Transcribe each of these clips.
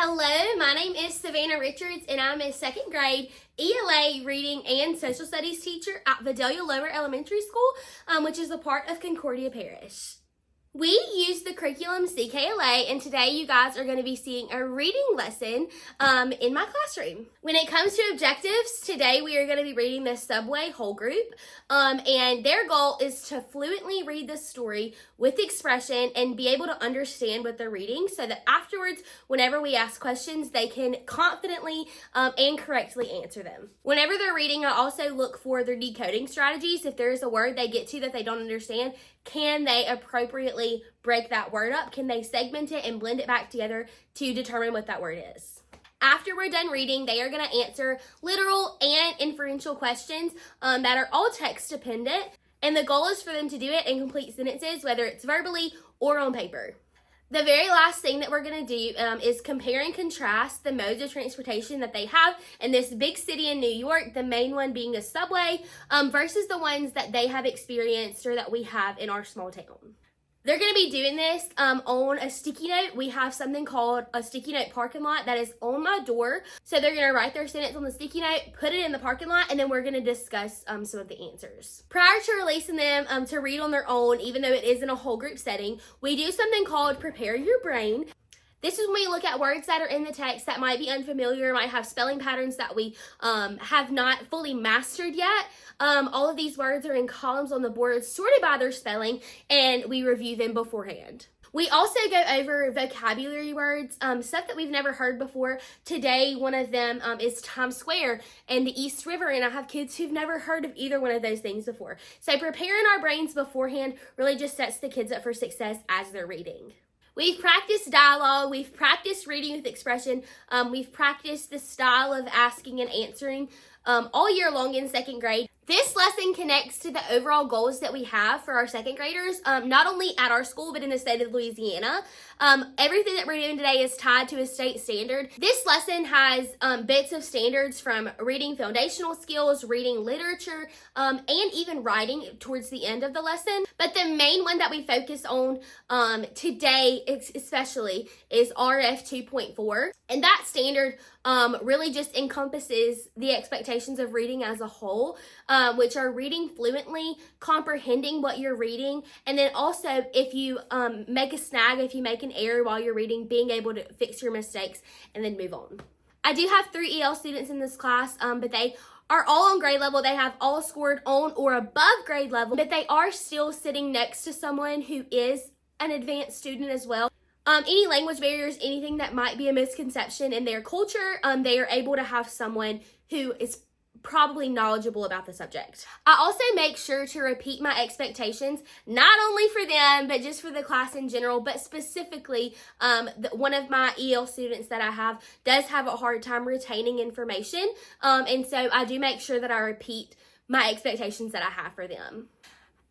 Hello, my name is Savannah Richards and I'm a second grade ELA reading and social studies teacher at Vidalia Lower Elementary School, which is a part of Concordia Parish. We use the curriculum CKLA, and today you guys are going to be seeing a reading lesson in my classroom. When it comes to objectives, today we are going to be reading the Subway whole group, and their goal is to fluently read the story with expression and be able to understand what they're reading so that afterwards, whenever we ask questions, they can confidently and correctly answer them. Whenever they're reading, I also look for their decoding strategies. If there's a word they get to that they don't understand, can they appropriately break that word up? Can they segment it and blend it back together to determine what that word is? After we're done reading, they are going to answer literal and inferential questions that are all text dependent. And the goal is for them to do it in complete sentences, whether it's verbally or on paper. The very last thing that we're going to do is compare and contrast the modes of transportation that they have in this big city in New York, the main one being a subway, versus the ones that they have experienced or that we have in our small town. They're going to be doing this on a sticky note. We have something called a sticky note parking lot that is on my door. So they're going to write their sentence on the sticky note, put it in the parking lot, and then we're going to discuss some of the answers. Prior to releasing them to read on their own, even though it is in a whole group setting, we do something called prepare your brain. This is when we look at words that are in the text that might be unfamiliar, might have spelling patterns that we have not fully mastered yet. All of these words are in columns on the board sorted by their spelling, and we review them beforehand. We also go over vocabulary words, stuff that we've never heard before. Today, one of them is Times Square and the East River, and I have kids who've never heard of either one of those things before. So preparing our brains beforehand really just sets the kids up for success as they're reading. We've practiced dialogue, we've practiced reading with expression, we've practiced the style of asking and answering all year long in second grade. This lesson connects to the overall goals that we have for our second graders, not only at our school, but in the state of Louisiana. Everything that we're doing today is tied to a state standard. This lesson has bits of standards from reading foundational skills, reading literature, and even writing towards the end of the lesson. But the main one that we focus on today especially is RF 2.4. And that standard really just encompasses the expectations of reading as a whole, which are reading fluently, comprehending what you're reading, and then also if you make a snag, if you make an error while you're reading, being able to fix your mistakes and then move on. I do have 3 EL students in this class, but they are all on grade level. They have all scored on or above grade level, but they are still sitting next to someone who is an advanced student as well. Any language barriers, anything that might be a misconception in their culture, they are able to have someone who is probably knowledgeable about the subject. I also make sure to repeat my expectations, not only for them, but just for the class in general, but specifically one of my EL students that I have does have a hard time retaining information, and so I do make sure that I repeat my expectations that I have for them.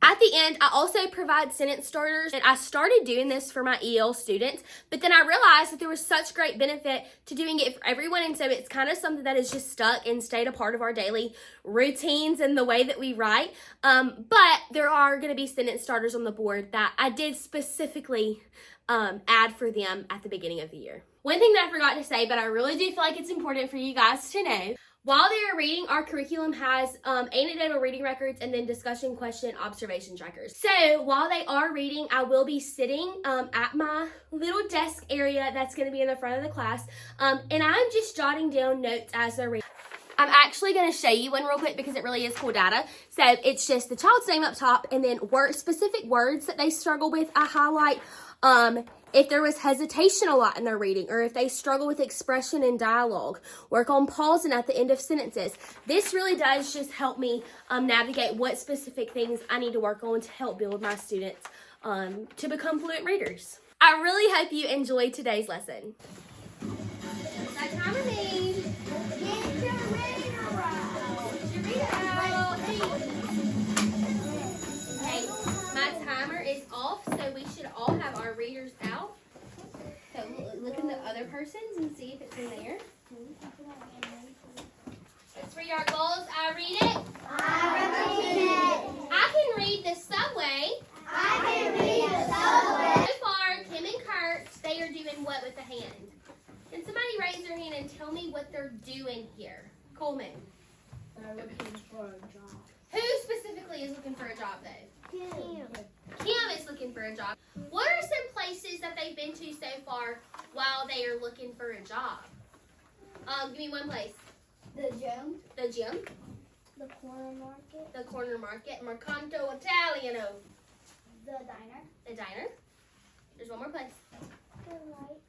At the end, I also provide sentence starters, and I started doing this for my EL students, but then I realized that there was such great benefit to doing it for everyone, and so it's kind of something that is just stuck and stayed a part of our daily routines and the way that we write, but there are going to be sentence starters on the board that I did specifically add for them at the beginning of the year. One thing that I forgot to say, but I really do feel like it's important for you guys to know, while they are reading, our curriculum has anecdotal reading records and then discussion question observation trackers. So while they are reading, I will be sitting at my little desk area that's going to be in the front of the class, and I'm just jotting down notes as they're reading. I'm actually going to show you one real quick because it really is cool data. So it's just the child's name up top and then specific words that they struggle with, I highlight. If there was hesitation a lot in their reading, or if they struggle with expression and dialogue, work on pausing at the end of sentences. This really does just help me navigate what specific things I need to work on to help build my students to become fluent readers. I really hope you enjoyed today's lesson. That timer made. Get your reader out. Get your reader out. Hey, my timer is off, so we should all have our readers out. So look in the other person's and see if it's in there. Let's read our goals. I read it. I read it. I can read the subway. I can read the subway. So far, Kim and Kurt, they are doing what with the hand? Can somebody and tell me what they're doing here. Coleman. They're looking for a job. Who specifically is looking for a job though? Kim. Kim is looking for a job. What are some places that they've been to so far while they are looking for a job? Give me one place. The gym. The gym, The corner market. the corner market, Mercanto Italiano, The diner. the diner. There's one more place. The light.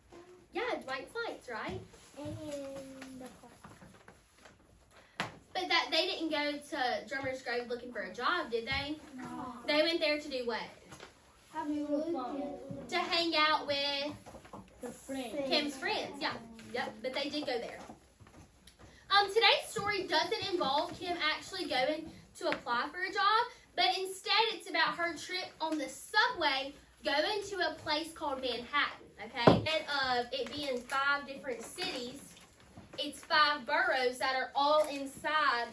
Yeah, Dwight Flights, right? And the park. But that they didn't go to Drummers Grove looking for a job, did they? No. They went there to do what? Having fun. To hang out with The friends. Kim's friends. Yeah. Yep. But they did go there. Today's story doesn't involve Kim actually going to apply for a job, but instead it's about her trip on the subway going to a place called Manhattan, okay? Instead of it being 5 different cities, it's 5 boroughs that are all inside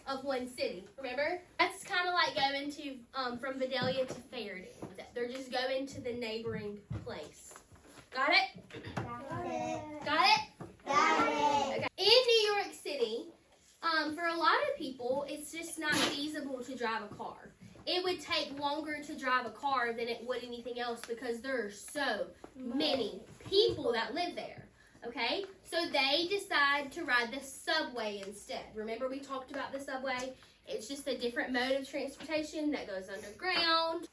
of one city. Remember? That's kind of like going to from Vidalia to Faraday. They're just going to the neighboring place. Got it? Got it. Got it? Got it. Okay. In New York City, for a lot of people, it's just not feasible to drive a car. It would take longer to drive a car than it would anything else because there are so many people that live there. Okay? So they decide to ride the subway instead. Remember we talked about the subway? It's just a different mode of transportation that goes underground.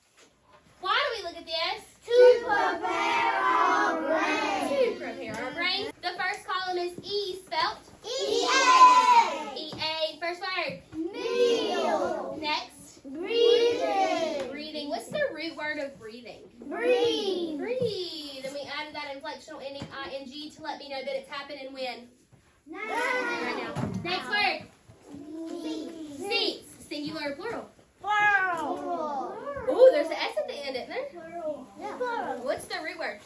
Why do we look at this? To prepare our brain. To prepare our brain. The first column is E spelt E-A. E-A. First word. Meal. Next. Breathing. Breathing. What's the root word of breathing? Breathe. Breathe. And we added that inflectional ending ing to let me know that it's happening when? Right now. Next word. Seats. Singular or plural? Ooh, there's an S at the end, isn't there? What's the root word?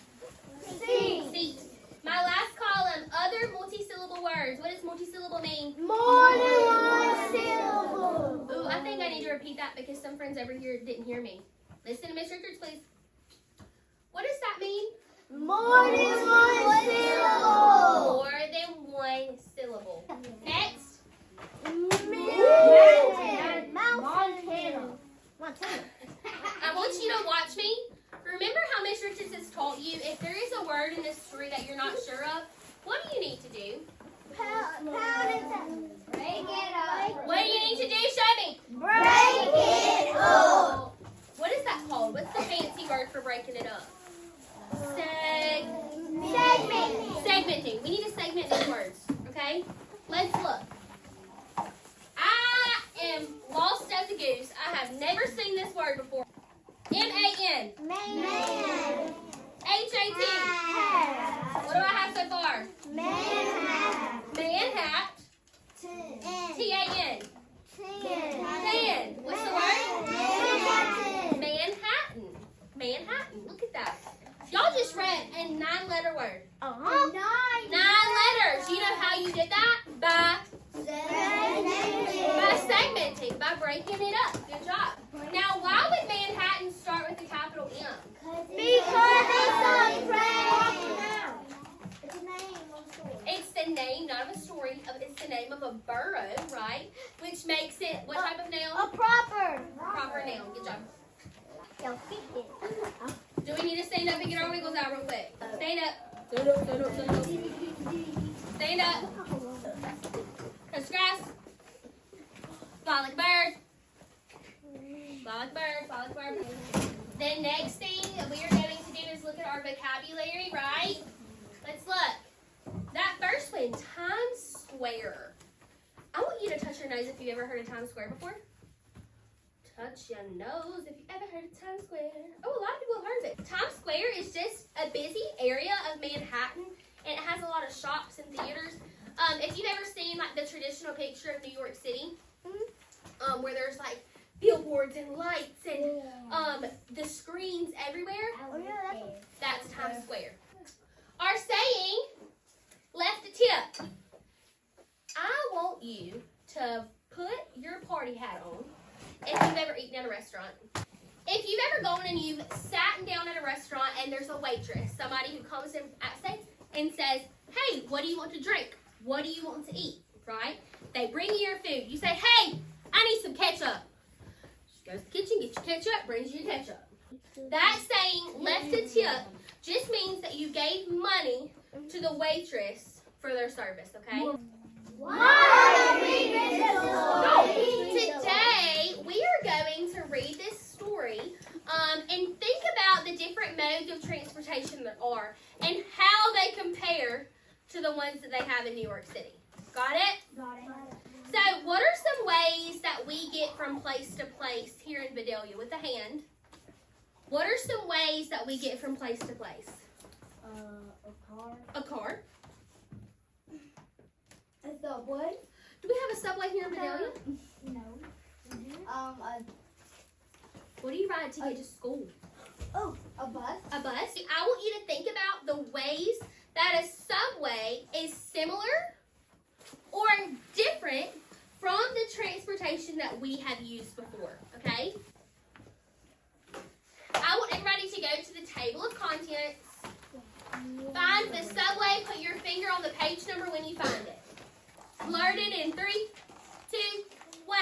Seat. My last column, other multi-syllable words. What does multi-syllable mean? More than one syllable. Ooh, I think I need to repeat that because some friends over here didn't hear me. Listen to Miss Richards, please. What does that mean? More than one syllable. More than one syllable. Next. Montana. I want you to watch me. Remember how Miss Richards has taught you, if there is a word in this story that you're not sure of, what do you need to do? Break it up. What do you need to do? Show me. Break it up. What is that called? What's the fancy word for breaking it up? Segmenting. We need to segment these words, okay? Let's look. I am lost as a goose. I have never seen this word before. M-A-N. Man. H-A-T. What do I have so far? Manhat. T-A-N. Tan. What's the word? Manhattan. Manhattan. Look at that. Y'all just read a 9-letter word. 9 letters. You know how you did that? By segmenting, by breaking it up. Good job. Now, why would Manhattan start with a capital M? It's the name, not of a story, it's the name of a borough, right? Which makes it, what type of noun? Proper Proper noun. Good job. Do we need to stand up and get our wiggles out real quick? Stand up. Stand up, stand up, stand up. Stand up. Touch the grass. Fly like a bird. Fly like a bird, fly like a bird. The next thing we are going to do is look at our vocabulary, right? Let's look. That first one, Times Square. I want you to touch your nose if you've ever heard of Times Square before. Touch your nose if you've ever heard of Times Square. Oh, a lot of people have heard of it. Times Square is just a busy area of Manhattan, and it has a lot of shops and theaters. If you've ever seen like the traditional picture of New York City, where there's like billboards and lights and the screens everywhere, that's Times Square. Our saying, left a tip. I want you to put your party hat on if you've ever eaten at a restaurant. If you've ever gone and you've sat down at a restaurant and there's a waitress, somebody who comes in and says, hey, what do you want to drink? what do you want to eat, right? They bring you your food. You say, hey, I need some ketchup. She goes to the kitchen, gets your ketchup, brings you your ketchup. That saying, left a tip, just means that you gave money to the waitress for their service, okay? Today, we are going to read this story and think about the different modes of transportation there are and how they compare to the ones that they have in New York City. Got it? Got it. So, what are some ways that we get from place to place here in Vidalia with a hand? What are some ways that we get from place to place? A car. A car. A subway. Do we have a subway here in Vidalia? No. What do you ride to get to school? A bus. A bus. I want you to think about the ways that a subway is similar or different from the transportation that we have used before, okay? I want everybody to go to the table of contents, find the subway, put your finger on the page number when you find it. Blurt it in 3, 2, 1.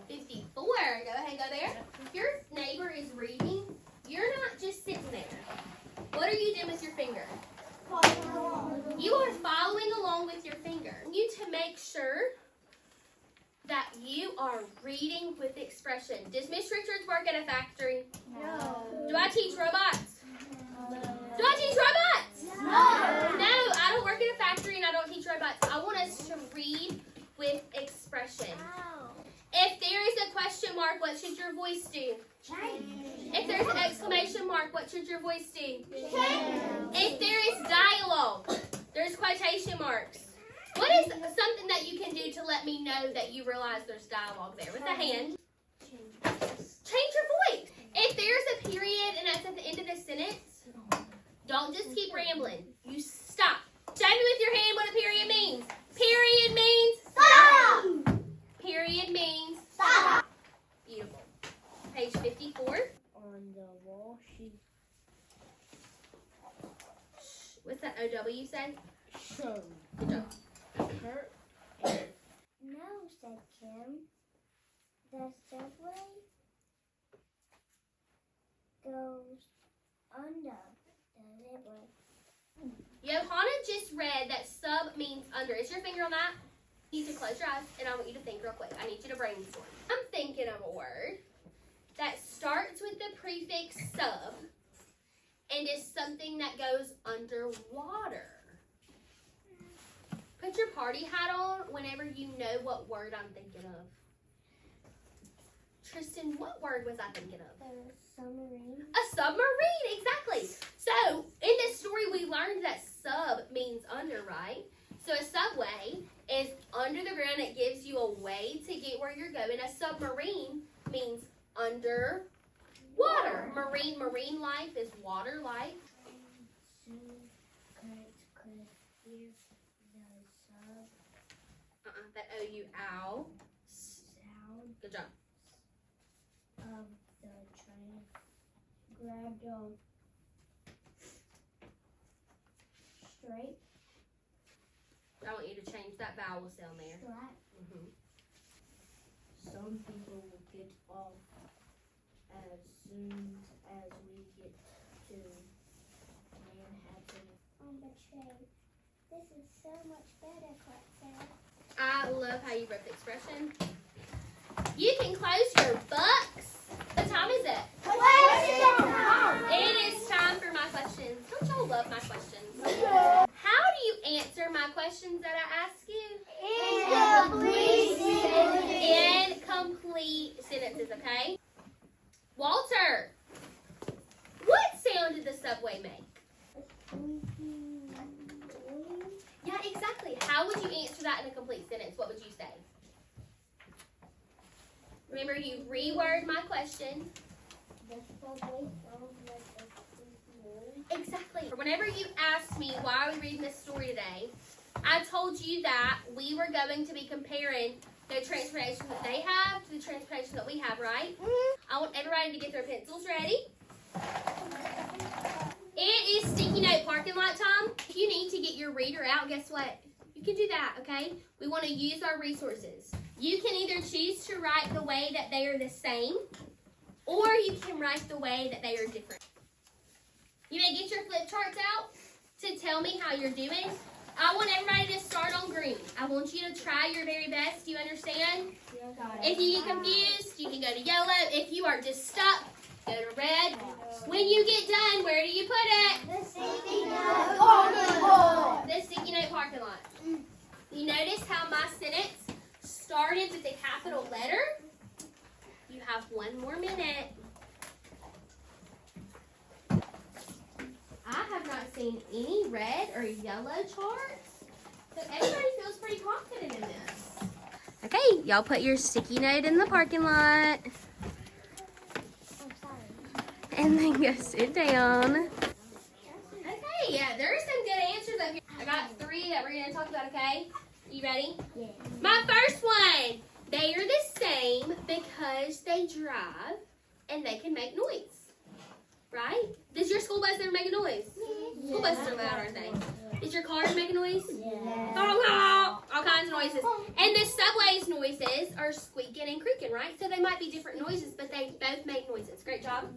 54. Go ahead and go there. If your neighbor is reading, you're not just sitting there. What are you doing with your finger? You are following along with your finger. You need to make sure that you are reading with expression. Does Miss Richards work at a factory? No. Do I teach robots? Do I teach robots? No, I don't work at a factory and I don't teach robots. I want us to read with expression. If there is a question mark, what should your voice do? If there's an exclamation mark, what should your voice do? If there is dialogue, there's quotation marks. What is something that you can do to let me know that you realize there's dialogue there? With a hand. Change your voice. If there's a period and that's at the end of the sentence, don't just keep rambling. You stop. Show me with your hand what a period means. Period means Stop. Period means Stop. Beautiful. Page 54. On the wall, she What's that OW say? showed Good job. her. No, said Kim. The subway goes under the river. Johanna just read that sub means under. Is your finger on that? You can close your eyes and I want you to think real quick. I need you to brainstorm. I'm thinking of a word that starts with the prefix sub and is something that goes underwater. Put your party hat on whenever you know what word I'm thinking of. Tristan, what word was I thinking of? Submarine. A submarine, exactly. So, in this story, we learned that sub means under, right? So, a subway is under the ground. It gives you a way to get where you're going. A submarine means under water. Marine life is water life. Soon could hear the sub That O-U, ow. sound Good job. of the train. Grabbed on straight I want you to change that vowel sound there. track. Some people will get off as soon as we get to Manhattan. On the train. This is so much better, Clark said. I love how you wrote the expression. You can close your books. What time is it? It is time for my questions. Don't y'all love my questions? How do you answer my questions that I ask you? In complete sentences, okay? Walter, what sound did the subway make? Yeah, exactly. How would you answer that in a complete sentence? What would you say? Remember, you reword my question. The subway sounds like a squeaky. Exactly. Whenever you asked me why are we reading this story today, I told you that we were going to be comparing the transportation that they have to the transportation that we have, right? I want everybody to get their pencils ready. It is sticky note parking lot time. If you need to get your your reader out, guess what? You can do that, okay? We want to use our resources. You can either choose to write the way that they are the same, or you can write the way that they are different. You may get your flip charts out to tell me how you're doing. I want everybody to start on green. I want you to try your very best. Do you understand? If you get confused, you can go to yellow. If you are just stuck, go to red. When you get done, where do you put it? The sticky note parking lot. The sticky note parking lot. You notice how my sentence started with a capital letter? You have 1 more minute. I have not seen any red or yellow charts, so everybody feels pretty confident in this. Okay, y'all put your sticky note in the parking lot. And then go sit down. Okay, yeah, there are some good answers up here. I got 3 that we're going to talk about, okay? You ready? Yeah. My first one. They are the same because they drive and they can make noise. Right? Does your school bus ever make a noise? Yeah. School buses are loud, aren't they? Does your car make a noise? Yeah. All kinds of noises. And the subway's noises are squeaking and creaking, right? So they might be different noises, but they both make noises. Great job.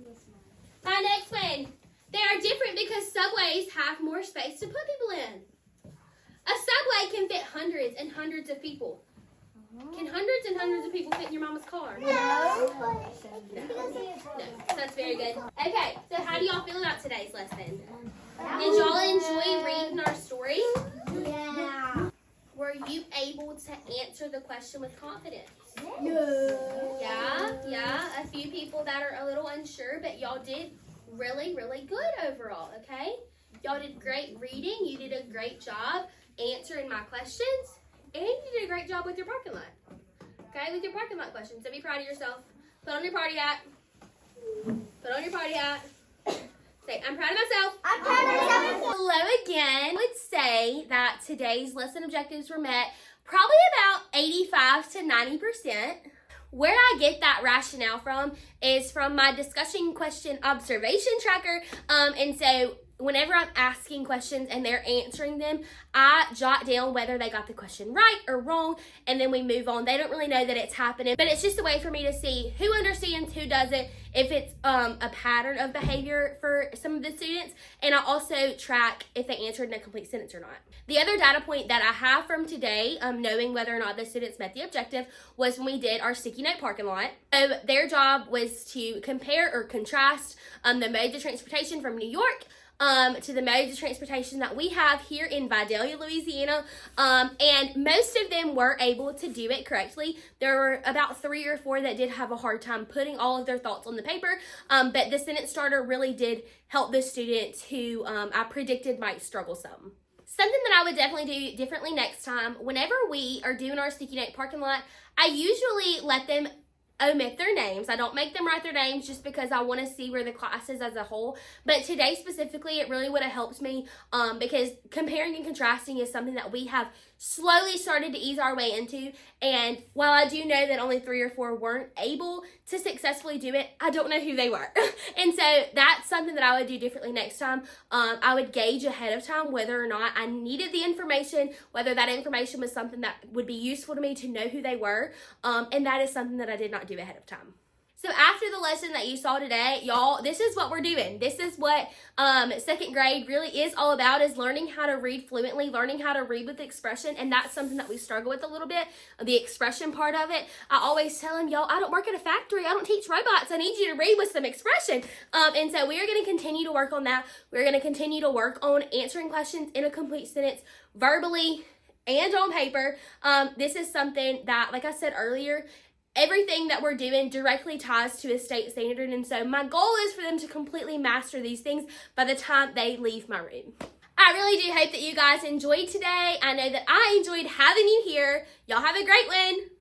My next one. They are different because subways have more space to put people in. A subway can fit hundreds and hundreds of people. Can hundreds and hundreds of people fit in your mama's car? No. No, that's very good. Okay, so how do y'all feel about today's lesson? Did y'all enjoy reading our story? Yeah. Were you able to answer the question with confidence? Yeah. Yeah. A few people that are a little unsure, but y'all did really, really good overall, okay? Y'all did great reading. You did a great job answering my questions, and you did a great job with your parking lot. Okay, with your parking lot questions. So be proud of yourself. Put on your party hat. Put on your party hat. Say, I'm proud of myself. I'm proud of myself. Hello again. I would say that today's lesson objectives were met probably about 85 to 90%. Where I get that rationale from is from my discussion question observation tracker. And so whenever I'm asking questions and they're answering them, I jot down whether they got the question right or wrong, and then we move on. They don't really know that it's happening, but it's just a way for me to see who understands, who doesn't, if it's a pattern of behavior for some of the students, and I also track if they answered in a complete sentence or not. The other data point that I have from today, knowing whether or not the students met the objective, was when we did our sticky note parking lot. So their job was to compare or contrast the modes of transportation from New York to the modes of transportation that we have here in Vidalia, Louisiana, and most of them were able to do it correctly. There were about 3 or 4 that did have a hard time putting all of their thoughts on the paper, but the sentence starter really did help the students who I predicted might struggle some. Something that I would definitely do differently next time, whenever we are doing our sticky note parking lot, I usually let them omit their names. I don't make them write their names just because I want to see where the class is as a whole. But today specifically, it really would have helped me because comparing and contrasting is something that we have slowly started to ease our way into. And while I do know that only 3 or 4 weren't able to successfully do it, I don't know who they were. And so that's something that I would do differently next time. I would gauge ahead of time whether or not I needed the information, whether that information was something that would be useful to me to know who they were. And that is something that I did not do ahead of time. So after the lesson that you saw today, y'all, this is what we're doing. This is what second grade really is all about, is learning how to read fluently, learning how to read with expression, and that's something that we struggle with a little bit, the expression part of it. I always tell them, y'all, I don't work at a factory. I don't teach robots. I need you to read with some expression. And so we are going to continue to work on that. We're going to continue to work on answering questions in a complete sentence, verbally and on paper. This is something that, like I said earlier, everything that we're doing directly ties to a state standard, and so my goal is for them to completely master these things by the time they leave my room. I really do hope that you guys enjoyed today. I know that I enjoyed having you here. Y'all have a great one.